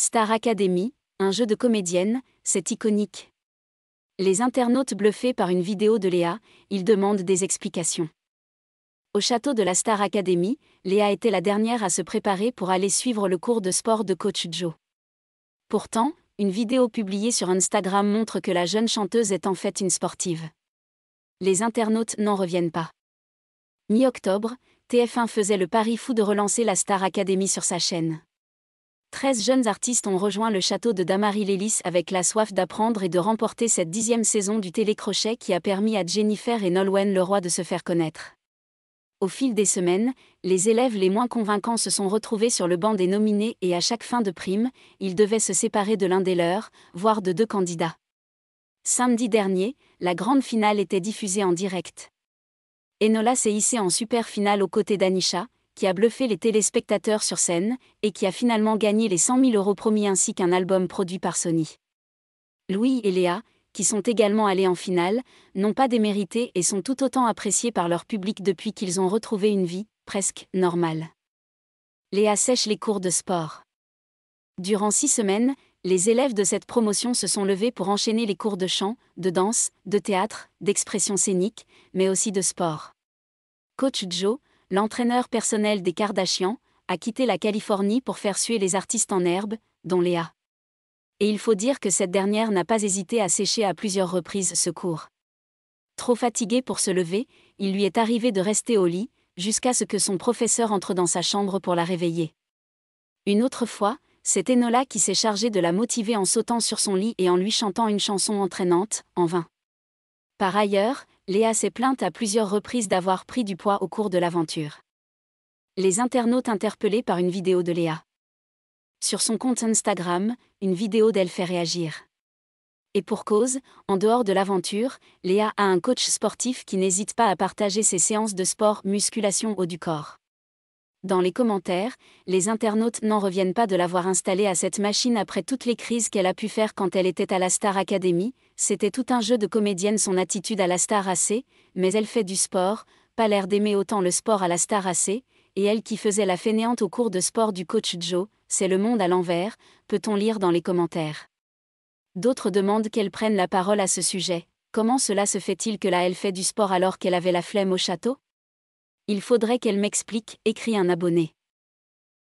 Star Academy, un jeu de comédienne, c'est iconique. Les internautes bluffés par une vidéo de Léa, ils demandent des explications. Au château de la Star Academy, Léa était la dernière à se préparer pour aller suivre le cours de sport de coach Joe. Pourtant, une vidéo publiée sur Instagram montre que la jeune chanteuse est en fait une sportive. Les internautes n'en reviennent pas. Mi-octobre, TF1 faisait le pari fou de relancer la Star Academy sur sa chaîne. 13 jeunes artistes ont rejoint le château de Damary Lélis avec la soif d'apprendre et de remporter cette 10e saison du télécrochet qui a permis à Jennifer et Nolwenn Leroy de se faire connaître. Au fil des semaines, les élèves les moins convaincants se sont retrouvés sur le banc des nominés et à chaque fin de prime, ils devaient se séparer de l'un des leurs, voire de 2 candidats. Samedi dernier, la grande finale était diffusée en direct. Enola s'est hissée en super finale aux côtés d'Anisha, qui a bluffé les téléspectateurs sur scène, et qui a finalement gagné les 100 000 € promis ainsi qu'un album produit par Sony. Louis et Léa, qui sont également allés en finale, n'ont pas démérité et sont tout autant appréciés par leur public depuis qu'ils ont retrouvé une vie, presque, normale. Léa sèche les cours de sport. Durant 6 semaines, les élèves de cette promotion se sont levés pour enchaîner les cours de chant, de danse, de théâtre, d'expression scénique, mais aussi de sport. Coach Joe, l'entraîneur personnel des Kardashian, a quitté la Californie pour faire suer les artistes en herbe, dont Léa. Et il faut dire que cette dernière n'a pas hésité à sécher à plusieurs reprises ce cours. Trop fatiguée pour se lever, il lui est arrivé de rester au lit, jusqu'à ce que son professeur entre dans sa chambre pour la réveiller. Une autre fois, c'est Enola qui s'est chargée de la motiver en sautant sur son lit et en lui chantant une chanson entraînante, en vain. Par ailleurs, Léa s'est plainte à plusieurs reprises d'avoir pris du poids au cours de l'aventure. Les internautes interpellés par une vidéo de Léa. Sur son compte Instagram, une vidéo d'elle fait réagir. Et pour cause, en dehors de l'aventure, Léa a un coach sportif qui n'hésite pas à partager ses séances de sport musculation haut du corps. Dans les commentaires, les internautes n'en reviennent pas de l'avoir installée à cette machine après toutes les crises qu'elle a pu faire quand elle était à la Star Academy. C'était tout un jeu de comédienne son attitude à la Star AC, mais elle fait du sport, pas l'air d'aimer autant le sport à la Star AC, et elle qui faisait la fainéante au cours de sport du coach Joe, c'est le monde à l'envers, peut-on lire dans les commentaires. D'autres demandent qu'elle prenne la parole à ce sujet. Comment cela se fait-il que là elle fait du sport alors qu'elle avait la flemme au château ? Il faudrait qu'elle m'explique, écrit un abonné.